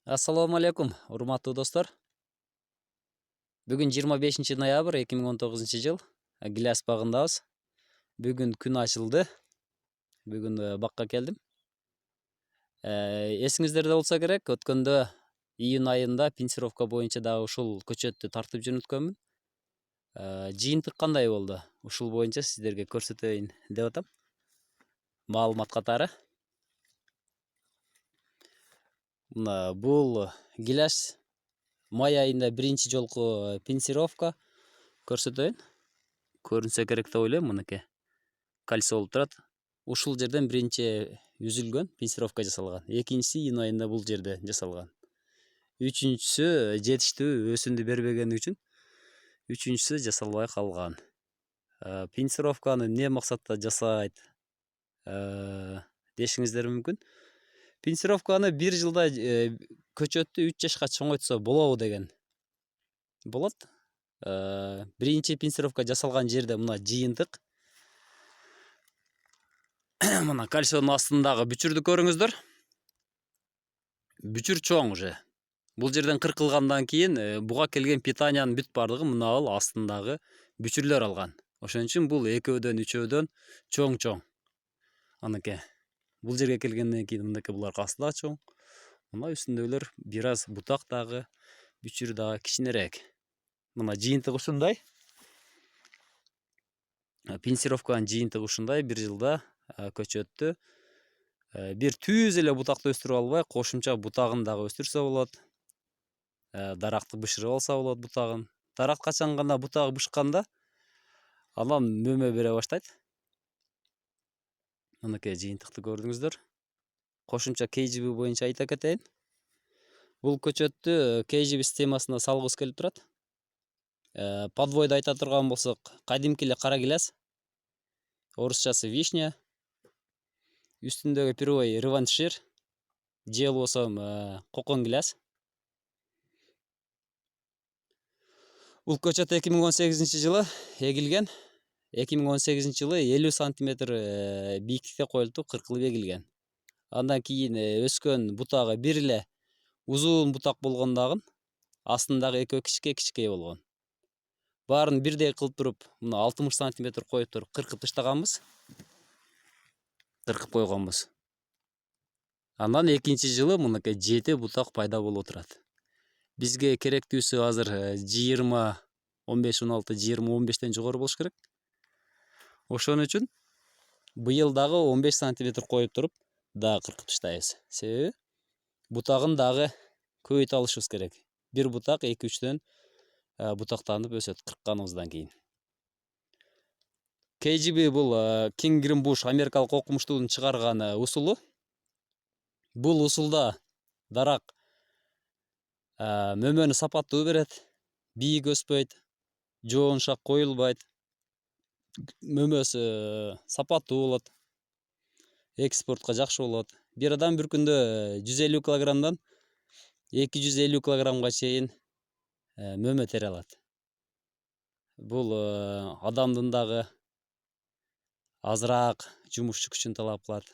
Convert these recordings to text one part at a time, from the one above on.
Ассаламу алейкум, урматтуу достор. Бүгүн 25 ноябрь 2019 жыл. Гиляс багындабыз. Бүгүн күн ачылды. Бүгүн бакка келдим. Эсиңиздерде болсо керек, өткөндө июнь айында пенсировка боюнча дагы ушул көчөттү тартып жөнөткөнмүн. Жыйынтык кандай болду? Ушул боюнча сиздерге көрсөтөйүн деп атам. Маалымат катары. Мына бул гиляс май айында биринчи жолку пенсировка көрсөтөйүн. Көрүнсө керек деп ойлойм, мынакей. Кольцо болуп турат. Ушул жерден биринчи үзүлгөн, пенсировка жасалган. Экинчиси июнь айында бул жерде жасалган. Үчүнчүсү жетиштүү өсүмдү бербегени үчүн үчүнчүсү жасалбай калган. Пенсировканы эмне максатта жасайт дешиңиздер мүмкүн. Пенсировканы бир жылда көчөттү 3 жашка чоңойтса болобу деген. Болот. Биринчи пенсировка жасалган жерде мына жыйынтык. Мына кальционун астындагы бүчүрдү көрүңүздөр. Бүчүр чоң уже. Бул жерден кыркылгандан кийин буга келген питаниянын бүт бардыгы мына ал астындагы бүчүрлөр алган. Ошон үчүн бул экөөдөн, үчөөдөн чоң. Анакей. Бул жерге келгенден кийин мынакей булар астында чоң. Мына үстүндөгүлөр бир аз бутак дагы, бүчүр дагы кичинерээк. Мына жыйынтык ушундай. Пенсировканын жыйынтыгы ушундай, бир жылда көчөттү бир түз эле бутакты өстүрүп албай, кошумча бутагын дагы өстүрсө болот. Даракты бышырып алса болот бутагын. Дарак качан гана бутагы бышканда, анан мөмө бере баштайт. Мынакей жыйынтыкты көрдүңүздөр. Кошумча KGB боюнча айта кетейин. Бул көчөттү KGB системасына салгыбыз келип турат. Подвойду айта турган болсок, кадимки эле кара гиляс. Орусчасы вишня. Үстүндөгү первый реваншир. Же болбосо кокон гиляс. Бул көчөт 2018 жылы эгилген. 2018 жылы 50 сантиметр бийиктикте коюлуп, кыркылып эгилген. Андан кийин өскөн бутагы бир эле узун бутак болгондагы астындагы экөө кичке болгон. Баарын бирдей кылып туруп, мына 60 сантиметр коюп туруп кыркып таштаганбыз. Кыркып койгонбуз. Андан экинчи жылы мынакей 7 бутак пайда болуп турат. Бизге керектүүсү азыр 20, 15, 16, 20, 15тен жогору болуш керек. Ошон үчүн быйыл дагы 15 сантиметр коюп туруп, дагы кыркып таштайбыз. Себеби бутагын дагы көбөйтө алышыбыз керек. Бир бутак 2-3төн бутактанып өсөт кыркканыбыздан кийин. KGB бул King Green Bush америкалык окумуштуунун чыгарган усулу. Бул усулда дарак мөмөнү сапаттуу берет, бийик өспөйт, жоон шак коюлбайт, мөмөсү сапаттуу болот, экспортко жакшы болот. Бир адам бир күндө 150 килограммдан 250 килограммга чейин мөмө тере алат. Бул адамдын дагы азыраак жумуш күчүн талап кылат.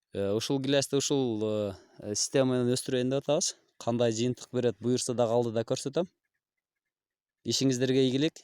Ушул гилясты ушул система менен өстүрөйүн деп атабыз. Кандай жыйынтык берет буюрса дагы алдыда көрсөтөм. Ишиңиздерге ийгилик.